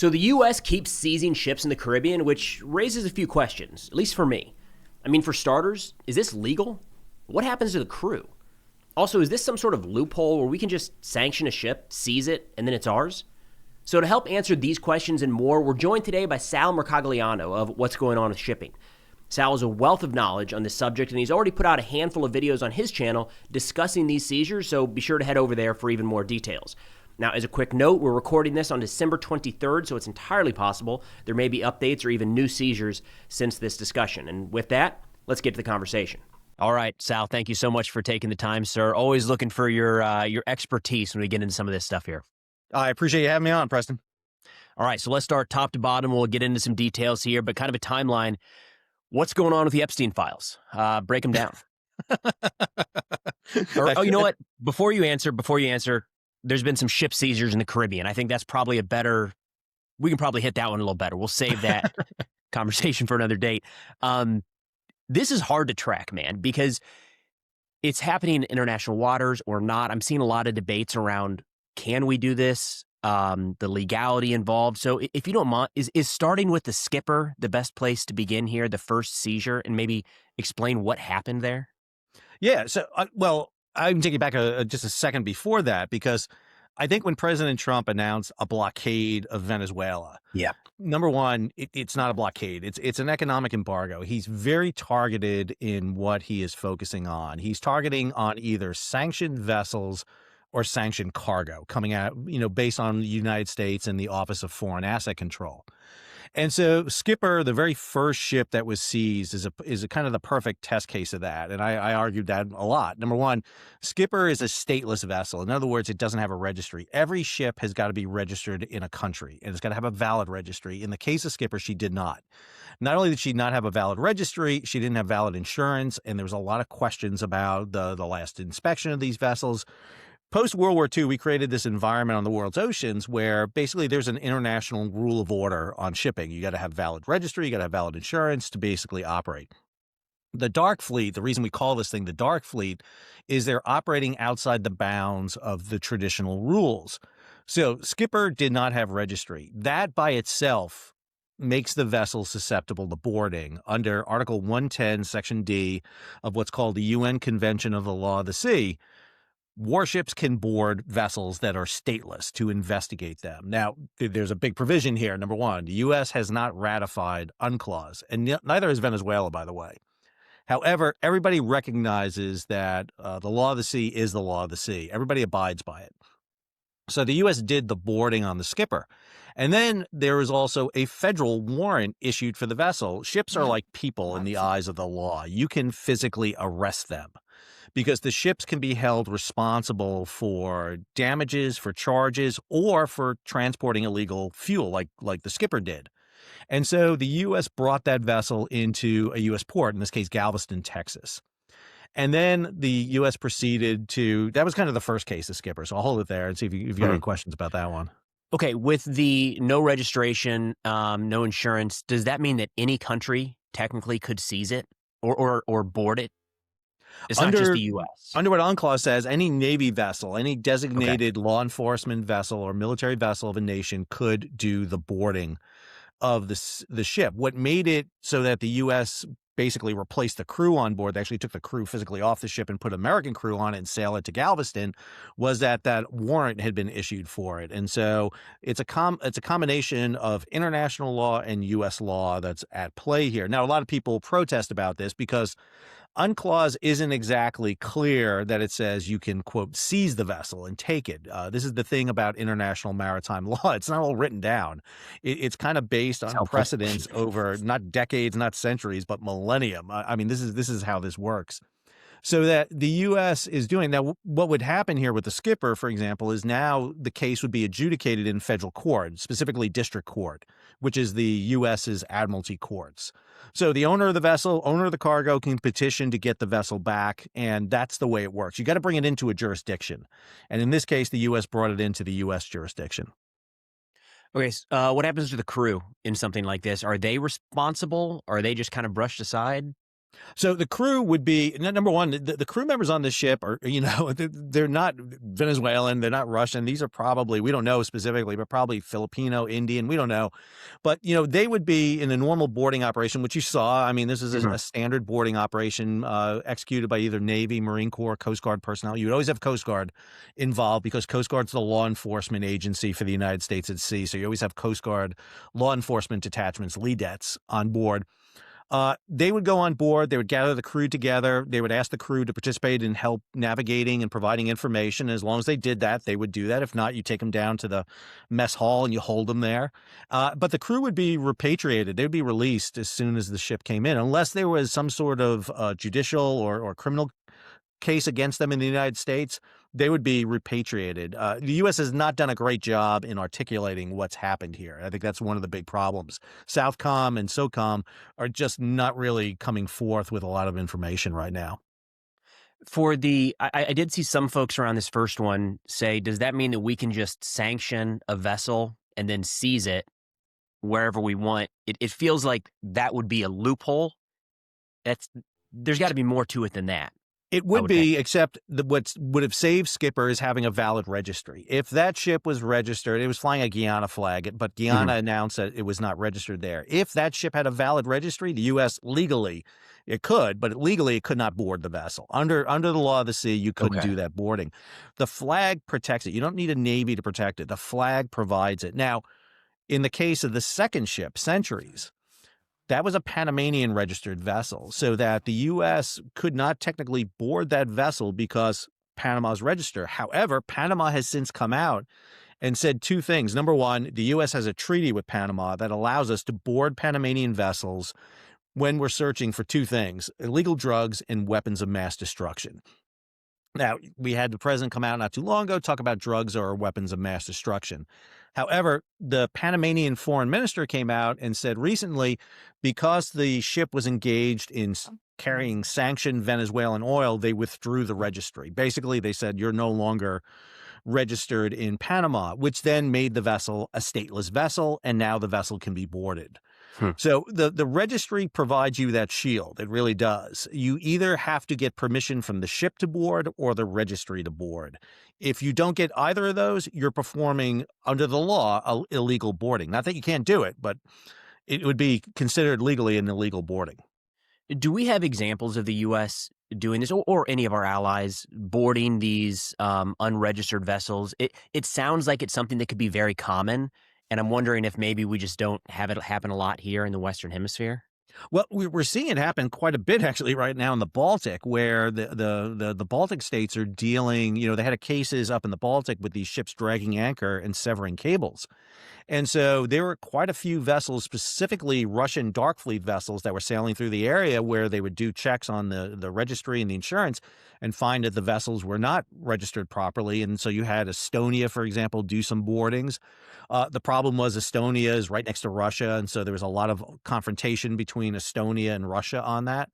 So the U.S. keeps seizing ships in the Caribbean, which raises a few questions, at least for me. I mean, for starters, is this legal? What happens to the crew? Also, is this some sort of loophole where we can just sanction a ship, seize it, and then it's ours? So to help answer these questions and more, we're joined today by Sal Mercogliano of What's Going On with Shipping. Sal is a wealth of knowledge on this subject, and he's already put out a handful of videos on his channel discussing these seizures, so be sure to head over there for even more details. Now, as a quick note, we're recording this on December 23rd, so it's entirely possible there may be updates or even new seizures since this discussion. And with that, let's get to the conversation. All right, Sal, thank you so much for taking the time, sir. Always looking for your expertise when we get into some of this stuff here. I appreciate you having me on, Preston. All right, so let's start top to bottom. We'll get into some details here, but kind of a timeline. What's going on with the Epstein files? Break them down. You know what? Before you answer, there's been some ship seizures in the Caribbean. I think that's probably we can probably hit that one a little better. We'll save that conversation for another date. This is hard to track, man, because it's happening in international waters or not. I'm seeing a lot of debates around, can we do this? The legality involved. So if you don't mind, is starting with the skipper the best place to begin here, the first seizure, and maybe explain what happened there? Yeah. So, I can take you back just a second before that, because I think when President Trump announced a blockade of Venezuela, number one, it's not a blockade. It's an economic embargo. He's very targeted in what he is focusing on. He's targeting on either sanctioned vessels or sanctioned cargo coming out, based on the United States and the Office of Foreign Asset Control. And so Skipper, the very first ship that was seized, is a kind of the perfect test case of that. And I argued that a lot. Number one, Skipper is a stateless vessel. In other words, it doesn't have a registry. Every ship has got to be registered in a country, and it's got to have a valid registry. In the case of Skipper, she did not. Not only did she not have a valid registry, she didn't have valid insurance, and there was a lot of questions about the last inspection of these vessels. Post-World War II, we created this environment on the world's oceans where basically there's an international rule of order on shipping. You got to have valid registry, you got to have valid insurance to basically operate. The dark fleet, the reason we call this thing the dark fleet, is they're operating outside the bounds of the traditional rules. So Skipper did not have registry. That by itself makes the vessel susceptible to boarding under Article 110, Section D of what's called the UN Convention of the Law of the Sea. Warships can board vessels that are stateless to investigate them. Now, there's a big provision here. Number one, the U.S. has not ratified UNCLOS, and neither has Venezuela, by the way. However, everybody recognizes that the law of the sea is the law of the sea. Everybody abides by it. So the U.S. did the boarding on the Skipper. And then there is also a federal warrant issued for the vessel. Ships are like people in the eyes of the law. You can physically arrest them, because the ships can be held responsible for damages, for charges, or for transporting illegal fuel like the Skipper did. And so the U.S. brought that vessel into a U.S. port, in this case, Galveston, Texas. And then the U.S. proceeded that was kind of the first case of Skipper. So I'll hold it there and see if you got any questions about that one. Okay, with the no registration, no insurance, does that mean that any country technically could seize it or board it? It's not just the U.S. Under what UNCLOS says, any Navy vessel, any designated law enforcement vessel or military vessel of a nation could do the boarding of the ship. What made it so that the U.S. basically replaced the crew on board, they actually took the crew physically off the ship and put American crew on it and sail it to Galveston, was that warrant had been issued for it. And so it's a combination of international law and U.S. law that's at play here. Now, a lot of people protest about this because UNCLOS isn't exactly clear that it says you can, quote, seize the vessel and take it. This is the thing about international maritime law. It's not all written down. It's kind of based on precedents over not decades, not centuries, but millennium. I mean, this is how this works. So that the U.S. is doing. Now, what would happen here with the Skipper, for example, is now the case would be adjudicated in federal court, specifically district court, which is the U.S.'s admiralty courts. So the owner of the vessel, owner of the cargo can petition to get the vessel back, and that's the way it works. You got to bring it into a jurisdiction. And in this case, the U.S. brought it into the U.S. jurisdiction. Okay, what happens to the crew in something like this? Are they responsible? Or are they just kind of brushed aside? So the crew would be, number one, the crew members on this ship are, they're not Venezuelan, they're not Russian. These are probably, we don't know specifically, but probably Filipino, Indian, we don't know. But, they would be in a normal boarding operation, which you saw. I mean, this is a standard boarding operation executed by either Navy, Marine Corps, Coast Guard personnel. You would always have Coast Guard involved because Coast Guard's the law enforcement agency for the United States at sea. So you always have Coast Guard law enforcement detachments, LEDETs, on board. They would go on board. They would gather the crew together. They would ask the crew to participate in help navigating and providing information. As long as they did that, they would do that. If not, you take them down to the mess hall and you hold them there. But the crew would be repatriated. They would be released as soon as the ship came in, unless there was some sort of judicial or criminal case against them in the United States. They would be repatriated. The U.S. has not done a great job in articulating what's happened here. I think that's one of the big problems. Southcom and SOCOM are just not really coming forth with a lot of information right now. I did see some folks around this first one say, does that mean that we can just sanction a vessel and then seize it wherever we want? It feels like that would be a loophole. There's got to be more to it than that. It would be, except what would have saved Skipper is having a valid registry. If that ship was registered, it was flying a Guyana flag, but Guyana announced that it was not registered there. If that ship had a valid registry, the U.S. legally, it could, but legally it could not board the vessel. Under the law of the sea, you couldn't do that boarding. The flag protects it. You don't need a Navy to protect it. The flag provides it. Now, in the case of the second ship, Centuries, that was a Panamanian registered vessel, so that the U.S. could not technically board that vessel because Panama's register. However, Panama has since come out and said two things. Number one, the U.S. has a treaty with Panama that allows us to board Panamanian vessels when we're searching for two things: illegal drugs and weapons of mass destruction. Now, we had the president come out not too long ago, talk about drugs or weapons of mass destruction. However, the Panamanian foreign minister came out and said recently, because the ship was engaged in carrying sanctioned Venezuelan oil, they withdrew the registry. Basically, they said, you're no longer registered in Panama, which then made the vessel a stateless vessel, and now the vessel can be boarded. So the registry provides you that shield. It really does. You either have to get permission from the ship to board or the registry to board. If you don't get either of those, you're performing, under the law, illegal boarding. Not that you can't do it, but it would be considered legally an illegal boarding. Do we have examples of the U.S. doing this, or any of our allies boarding these unregistered vessels? It sounds like it's something that could be very common. And I'm wondering if maybe we just don't have it happen a lot here in the Western Hemisphere. Well, we're seeing it happen quite a bit actually right now in the Baltic, where the Baltic states are dealing. They had cases up in the Baltic with these ships dragging anchor and severing cables. And so there were quite a few vessels, specifically Russian dark fleet vessels, that were sailing through the area where they would do checks on the registry and the insurance and find that the vessels were not registered properly. And so you had Estonia, for example, do some boardings. The problem was Estonia is right next to Russia, and so there was a lot of confrontation between Estonia and Russia on that.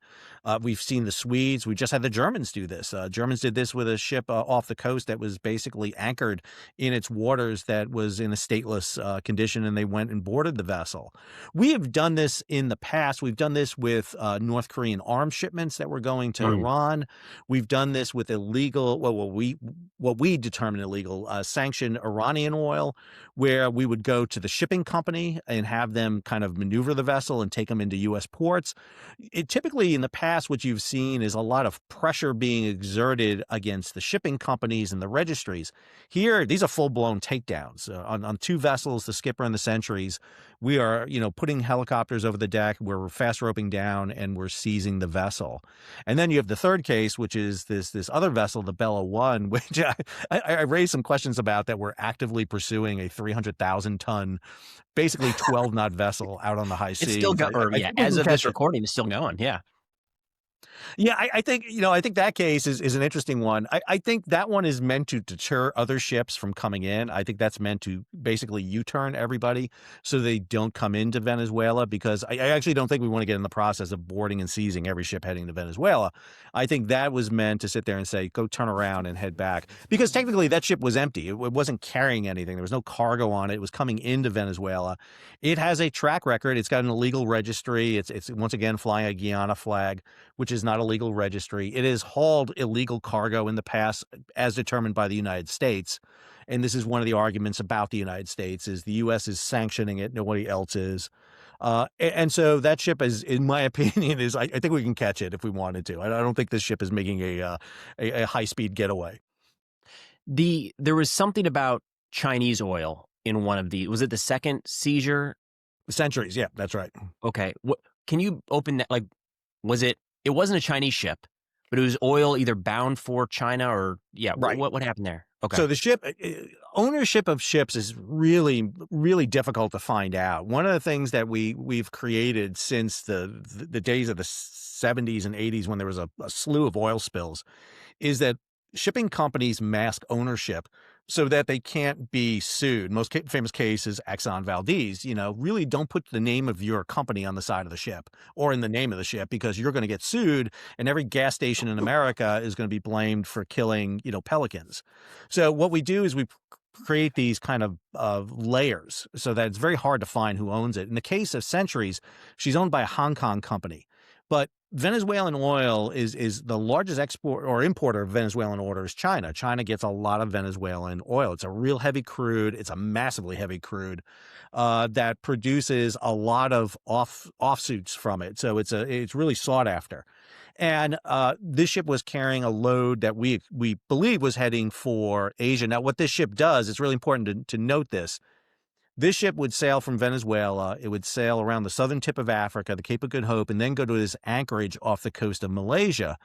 We've seen the Swedes. We just had the Germans do this. Germans did this with a ship off the coast that was basically anchored in its waters that was in a stateless condition, and they went and boarded the vessel. We have done this in the past. We've done this with North Korean arms shipments that were going to Iran. We've done this with illegal, what we determine illegal, sanctioned Iranian oil, where we would go to the shipping company and have them kind of maneuver the vessel and take them into U.S. ports. Typically in the past, what you've seen is a lot of pressure being exerted against the shipping companies and the registries. Here, these are full-blown takedowns. On two vessels, the Skipper and the Centuries, we are, putting helicopters over the deck, we're fast roping down, and we're seizing the vessel. And then you have the third case, which is this other vessel, the Bella One, which I raised some questions about, that we're actively pursuing a 300,000-ton, basically 12-knot vessel out on the high seas. It's still going, as of this recording, it's still going, yeah. Yeah, I think, I think that case is an interesting one. I think that one is meant to deter other ships from coming in. I think that's meant to basically U-turn everybody so they don't come into Venezuela, because I actually don't think we want to get in the process of boarding and seizing every ship heading to Venezuela. I think that was meant to sit there and say, go turn around and head back, because technically that ship was empty. It wasn't carrying anything. There was no cargo on it. It was coming into Venezuela. It has a track record. It's got an illegal registry. It's once again flying a Guyana flag, which is not a legal registry. It has hauled illegal cargo in the past as determined by the United States. And this is one of the arguments about the United States, is the U.S. is sanctioning it. Nobody else is. And so that ship is, in my opinion, I think we can catch it if we wanted to. I don't think this ship is making a high-speed getaway. There was something about Chinese oil in one of was it the second seizure? Centuries, yeah, that's right. Okay. Can you open that? Like, it wasn't a Chinese ship, but it was oil either bound for China or, right. What happened there? Okay. So the ship, ownership of ships is really, really difficult to find out. One of the things that we've created since the days of the 70s and 80s, when there was a slew of oil spills, is that shipping companies mask ownership so that they can't be sued. Most famous case is Exxon Valdez. Really don't put the name of your company on the side of the ship or in the name of the ship, because you're going to get sued, and every gas station in America is going to be blamed for killing, pelicans. So what we do is we create these kind of layers so that it's very hard to find who owns it. In the case of Centuries, she's owned by a Hong Kong company, but Venezuelan oil is the largest export or importer of Venezuelan oil is China. China gets a lot of Venezuelan oil. It's a real heavy crude. It's a massively heavy crude that produces a lot of offshoots from it. So it's really sought after. And this ship was carrying a load that we believe was heading for Asia. Now, what this ship does, it's really important to note this. This ship would sail from Venezuela. It would sail around the southern tip of Africa, the Cape of Good Hope, and then go to this anchorage off the coast of Malaysia,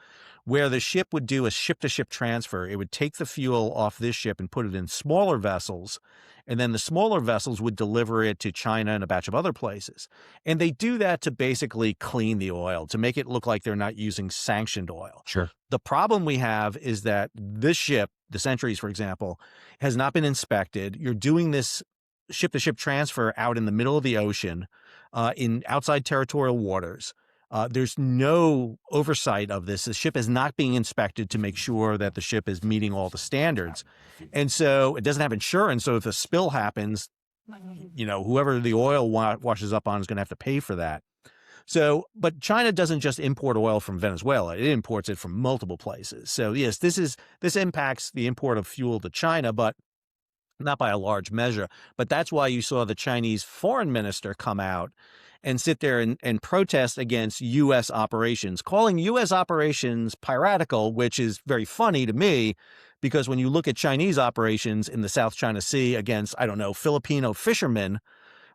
where the ship would do a ship-to-ship transfer. It would take the fuel off this ship and put it in smaller vessels, and then the smaller vessels would deliver it to China and a batch of other places. And they do that to basically clean the oil, to make it look like they're not using sanctioned oil. Sure. The problem we have is that this ship, the Centuries, for example, has not been inspected. You're doing this ship-to-ship transfer out in the middle of the ocean, in outside territorial waters. There's no oversight of this. The ship is not being inspected to make sure that the ship is meeting all the standards. And so it doesn't have insurance. So if a spill happens, whoever the oil washes up on is going to have to pay for that. So, but China doesn't just import oil from Venezuela. It imports it from multiple places. So yes, this impacts the import of fuel to China, but not by a large measure. But that's why you saw the Chinese foreign minister come out and sit there and protest against U.S. operations, calling U.S. operations piratical, which is very funny to me, because when you look at Chinese operations in the South China Sea against, Filipino fishermen,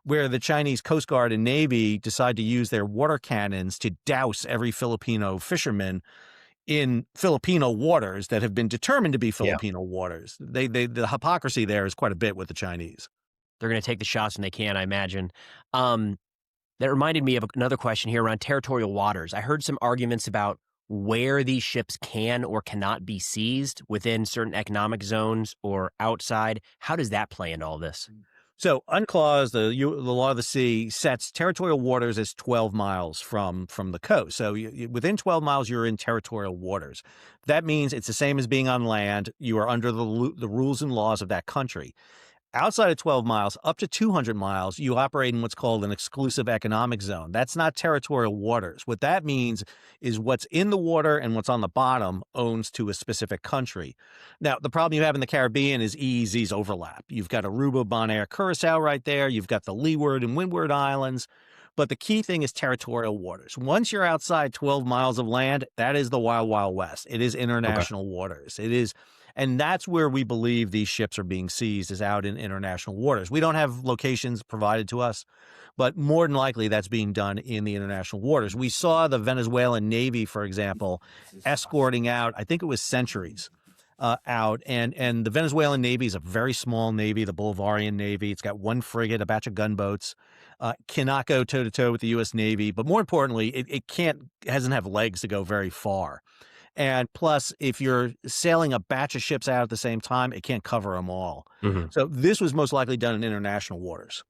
where the Chinese Coast Guard and Navy decide to use their water cannons to douse every Filipino fisherman in Filipino waters that have been determined to be Filipino waters. The hypocrisy there is quite a bit with the Chinese. They're going to take the shots when they can, I imagine. That reminded me of another question here around territorial waters. I heard some arguments about where these ships can or cannot be seized within certain economic zones or outside. How does that play into all this? So UNCLOS, the law of the sea, sets territorial waters as 12 miles from the coast. So within 12 miles, you're in territorial waters. That means it's the same as being on land. You are under the rules and laws of that country. Outside of 12 miles, up to 200 miles, you operate in what's called an exclusive economic zone. That's not territorial waters. What that means is what's in the water and what's on the bottom owns to a specific country. Now, the problem you have in the Caribbean is EEZ's overlap. You've got Aruba, Bonaire, Curacao right there. You've got the Leeward and Windward Islands. But the key thing is territorial waters. Once you're outside 12 miles of land, that is the wild, wild west. It is international waters. It is. And that's where we believe these ships are being seized, is out in international waters. We don't have locations provided to us, but more than likely that's being done in the international waters. We saw the Venezuelan Navy, for example, escorting out, I think it was Centuries, out. And the Venezuelan Navy is a very small Navy, the Bolivarian Navy. It's got one frigate, a batch of gunboats, cannot go toe-to-toe with the U.S. Navy. But more importantly, it hasn't have legs to go very far. And plus, if you're sailing a batch of ships out at the same time, it can't cover them all. Mm-hmm. So this was most likely done in international waters.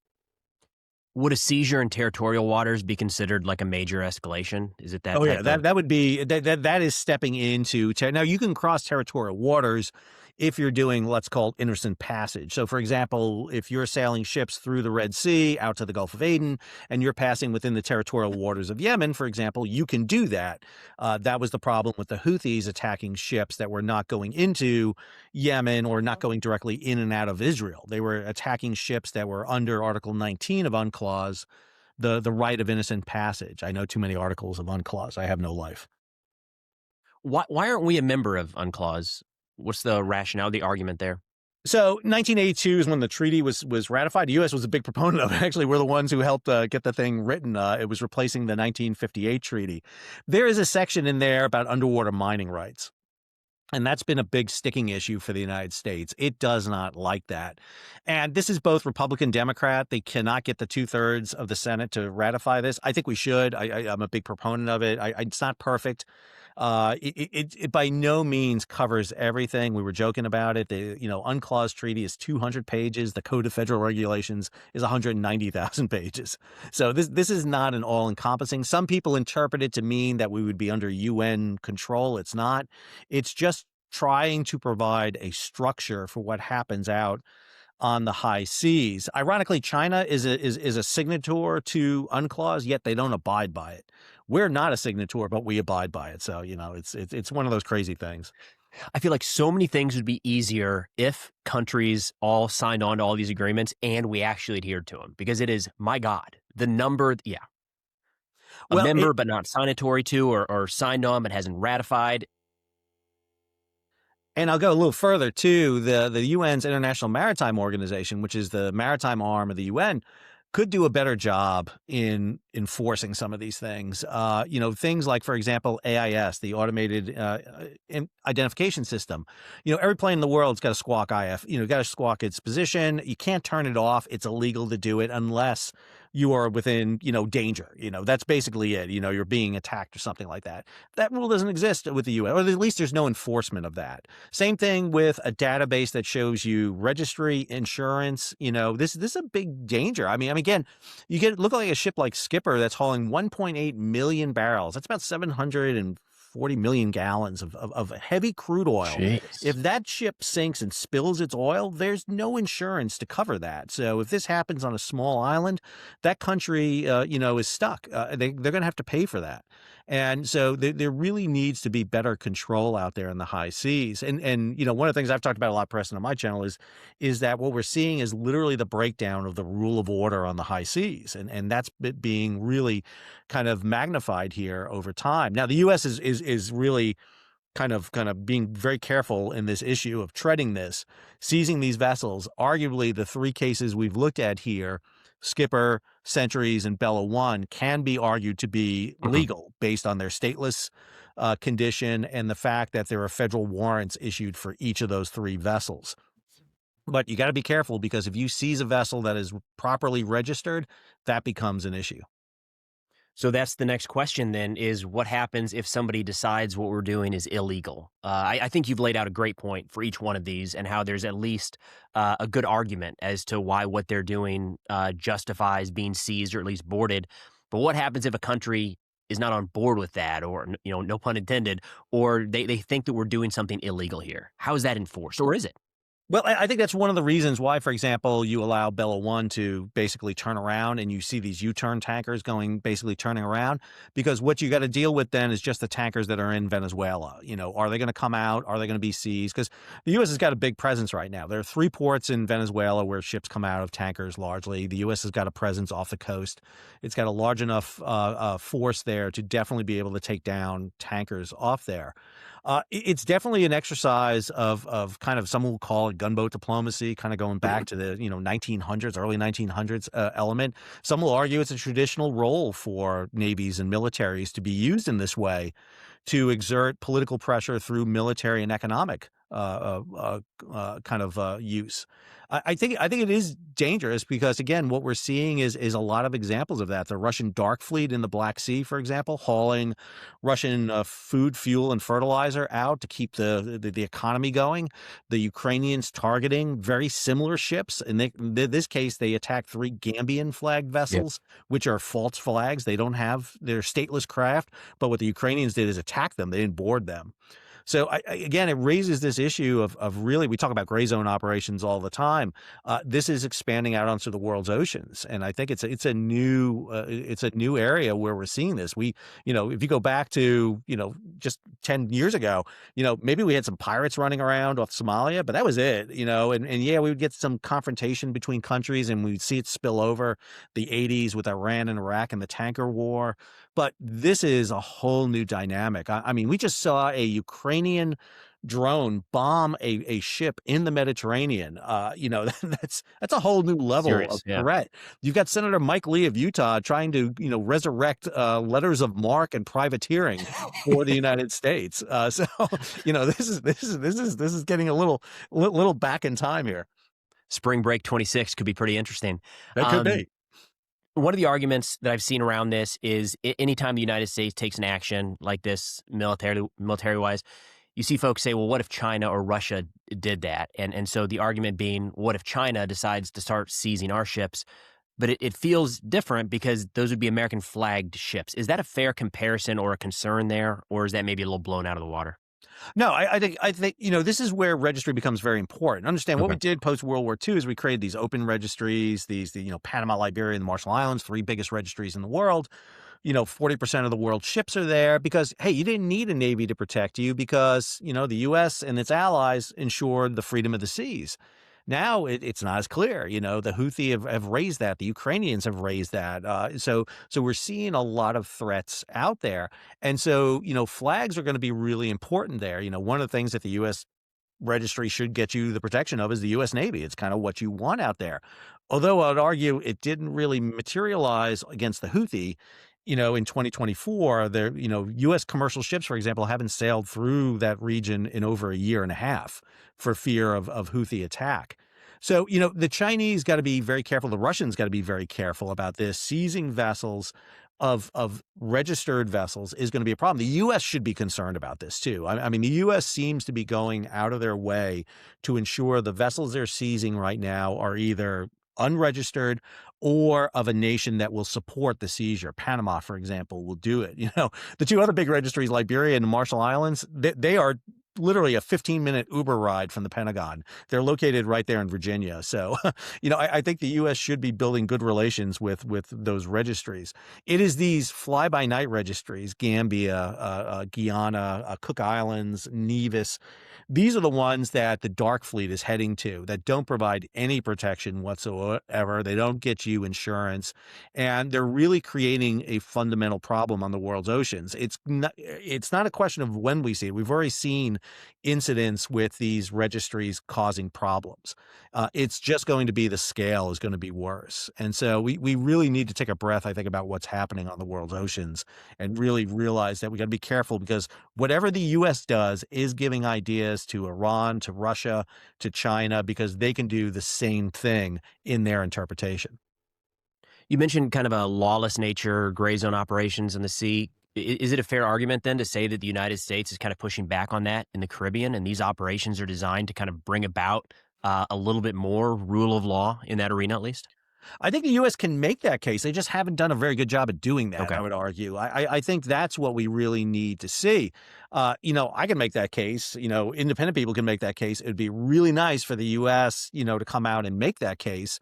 Would a seizure in territorial waters be considered like a major escalation? Is it that? Oh, yeah, that would be that is stepping into now. You can cross territorial waters if you're doing, let's call it, innocent passage. So, for example, if you're sailing ships through the Red Sea out to the Gulf of Aden and you're passing within the territorial waters of Yemen, for example, you can do that. That was the problem with the Houthis attacking ships that were not going into Yemen or not going directly in and out of Israel. They were attacking ships that were under Article 19 of UNCLAS, the right of innocent passage. I know too many articles of UNCLAS. I have no life. Why aren't we a member of UNCLAS? What's the rationale, the argument there? So 1982 is when the treaty was ratified. The U.S. was a big proponent of it. Actually, we're the ones who helped get the thing written. It was replacing the 1958 treaty. There is a section in there about underwater mining rights. And that's been a big sticking issue for the United States. It does not like that. And this is both Republican, Democrat. They cannot get the 2/3 of the Senate to ratify this. I think we should. I'm a big proponent of it. It's not perfect. It by no means covers everything. We were joking about it. The UNCLAS treaty is 200 pages. The Code of Federal Regulations is 190,000 pages. So this is not an all-encompassing. Some people interpret it to mean that we would be under UN control. It's not. It's just trying to provide a structure for what happens out on the high seas. Ironically, China is a signatory to UNCLAS, yet they don't abide by it. We're not a signatory, but we abide by it. So, it's one of those crazy things. I feel like so many things would be easier if countries all signed on to all these agreements and we actually adhered to them, because it is, my God, the number, member but not signatory to or signed on but hasn't ratified. And I'll go a little further, too. The UN's International Maritime Organization, which is the maritime arm of the UN, could do a better job in enforcing some of these things. Things like, for example, AIS, the Automated Identification System. Every plane in the world's got to squawk IF. Got to squawk its position. You can't turn it off. It's illegal to do it unless you are within, danger. That's basically it. You're being attacked or something like that. That rule doesn't exist with the UN, or at least there's no enforcement of that. Same thing with a database that shows you registry, insurance. This is a big danger. I mean, again, you look like a ship like Skipper that's hauling 1.8 million barrels. That's about 740 million gallons of heavy crude oil. Jeez. If that ship sinks and spills its oil, there's no insurance to cover that. So if this happens on a small island, that country, is stuck. They're going to have to pay for that. And so there really needs to be better control out there in the high seas. And one of the things I've talked about a lot, Preston, on my channel is that what we're seeing is literally the breakdown of the rule of order on the high seas. And that's being really kind of magnified here over time. Now, the U.S. is really kind of being very careful in this issue of treading this, seizing these vessels. Arguably, the three cases we've looked at here, Skipper, Centuries, and Bella One, can be argued to be legal based on their stateless condition and the fact that there are federal warrants issued for each of those three vessels. But you got to be careful, because if you seize a vessel that is properly registered, that becomes an issue. So that's the next question then, is what happens if somebody decides what we're doing is illegal? I think you've laid out a great point for each one of these and how there's at least a good argument as to why what they're doing justifies being seized or at least boarded. But what happens if a country is not on board with that, or, no pun intended, or they think that we're doing something illegal here? How is that enforced, or is it? Well, I think that's one of the reasons why, for example, you allow Bella One to basically turn around, and you see these U-turn tankers basically turning around, because what you got to deal with then is just the tankers that are in Venezuela. Are they going to come out? Are they going to be seized? Because the U.S. has got a big presence right now. There are 3 ports in Venezuela where ships come out of tankers largely. The U.S. has got a presence off the coast. It's got a large enough force there to definitely be able to take down tankers off there. It's definitely an exercise of kind of, some will call it gunboat diplomacy, kind of going back to the 1900s, early 1900s element. Some will argue it's a traditional role for navies and militaries to be used in this way to exert political pressure through military and economic kind of use. I think it is dangerous because, again, what we're seeing is a lot of examples of that. The Russian dark fleet in the Black Sea, for example, hauling Russian food, fuel, and fertilizer out to keep the economy going. The Ukrainians targeting very similar ships. In this case, they attacked 3 Gambian flagged vessels, which are false flags. They're stateless craft. But what the Ukrainians did is attack them. They didn't board them. So again, it raises this issue of really, we talk about gray zone operations all the time. This is expanding out onto the world's oceans, and I think it's a new area where we're seeing this. If you go back to just 10 years ago, maybe we had some pirates running around off Somalia, but that was it. And yeah, we would get some confrontation between countries, and we'd see it spill over the 80s with Iran and Iraq and the tanker war. But this is a whole new dynamic. I mean, we just saw a Ukrainian drone bomb a ship in the Mediterranean. That's a whole new level of threat. You've got Senator Mike Lee of Utah trying to resurrect letters of marque and privateering for the United States. So this is getting a little back in time here. Spring break 26 could be pretty interesting. That could be. One of the arguments that I've seen around this is anytime the United States takes an action like this military-wise, you see folks say, well, what if China or Russia did that? And so the argument being, what if China decides to start seizing our ships? But it feels different because those would be American flagged ships. Is that a fair comparison or a concern there? Or is that maybe a little blown out of the water? No, I think this is where registry becomes very important. Understand what we did post World War II is we created these open registries, Panama, Liberia, and the Marshall Islands, 3 biggest registries in the world. 40% of the world's ships are there because, hey, you didn't need a Navy to protect you because, the U.S. and its allies ensured the freedom of the seas. Now it's not as clear. The Houthi have raised that. The Ukrainians have raised that. So we're seeing a lot of threats out there. And so, flags are going to be really important there. One of the things that the U.S. registry should get you the protection of is the U.S. Navy. It's kind of what you want out there. Although I'd argue it didn't really materialize against the Houthi. In 2024, U.S. commercial ships, for example, haven't sailed through that region in over a year and a half for fear of Houthi attack. So, the Chinese got to be very careful. The Russians got to be very careful about this. Seizing vessels of registered vessels is going to be a problem. The U.S. should be concerned about this, too. I mean, the U.S. seems to be going out of their way to ensure the vessels they're seizing right now are either unregistered or of a nation that will support the seizure. Panama, for example, will do it. The 2 other big registries, Liberia and the Marshall Islands, they are literally a 15-minute Uber ride from the Pentagon. They're located right there in Virginia. So, I think the U.S. should be building good relations with those registries. It is these fly-by-night registries, Gambia, Guyana, Cook Islands, Nevis. These are the ones that the dark fleet is heading to that don't provide any protection whatsoever. They don't get you insurance, and they're really creating a fundamental problem on the world's oceans. It's not a question of when we see it. We've already seen incidents with these registries causing problems. It's just going to be the scale is going to be worse. And so we really need to take a breath, I think, about what's happening on the world's oceans and really realize that we got to be careful because whatever the U.S. does is giving ideas to Iran, to Russia, to China, because they can do the same thing in their interpretation. You mentioned kind of a lawless nature, gray zone operations in the sea. Is it a fair argument then to say that the United States is kind of pushing back on that in the Caribbean and these operations are designed to kind of bring about a little bit more rule of law in that arena at least? I think the U.S. can make that case. They just haven't done a very good job at doing that, Okay. I would argue. I think that's what we really need to see. I can make that case. Independent people can make that case. It would be really nice for the U.S., to come out and make that case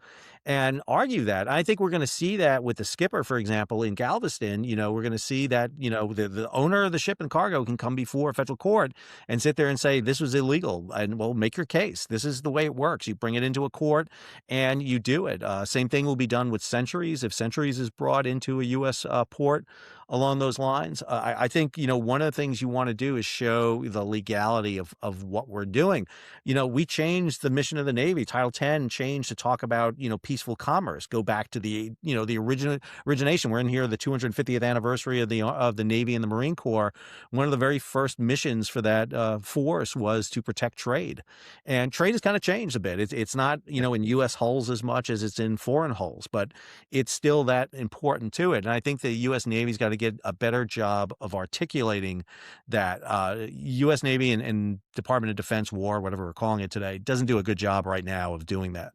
and argue that. I think we're going to see that with the skipper, for example, in Galveston. We're going to see that, the owner of the ship and cargo can come before a federal court and sit there and say, this was illegal. And well, make your case. This is the way it works. You bring it into a court and you do it. Same thing will be done with Centuries. If Centuries is brought into a U.S. port along those lines, I think, one of the things you want to do is show the legality of what we're doing. We changed the mission of the Navy. Title 10 changed to talk about, peaceful commerce, go back to the, the origination. We're in here, the 250th anniversary of the Navy and the Marine Corps. One of the very first missions for that force was to protect trade. And trade has kind of changed a bit. It's not, in U.S. hulls as much as it's in foreign hulls, but it's still that important to it. And I think the U.S. Navy's got to get a better job of articulating that. U.S. Navy and Department of Defense War, whatever we're calling it today, doesn't do a good job right now of doing that.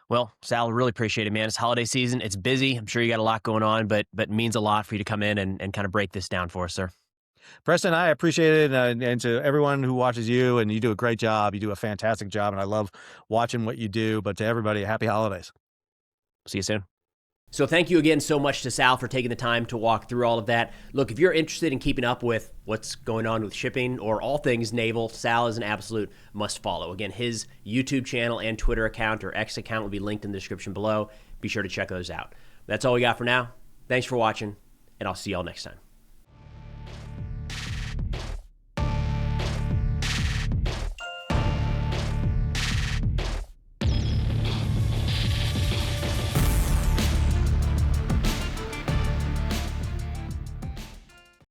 Well, Sal, really appreciate it, man. It's holiday season. It's busy. I'm sure you got a lot going on, but it means a lot for you to come in and kind of break this down for us, sir. Preston, I appreciate it. And to everyone who watches you, and you do a great job. You do a fantastic job, and I love watching what you do. But to everybody, happy holidays. See you soon. So thank you again so much to Sal for taking the time to walk through all of that. Look, if you're interested in keeping up with what's going on with shipping or all things naval, Sal is an absolute must follow. Again, his YouTube channel and Twitter account or X account will be linked in the description below. Be sure to check those out. That's all we got for now. Thanks for watching, and I'll see y'all next time.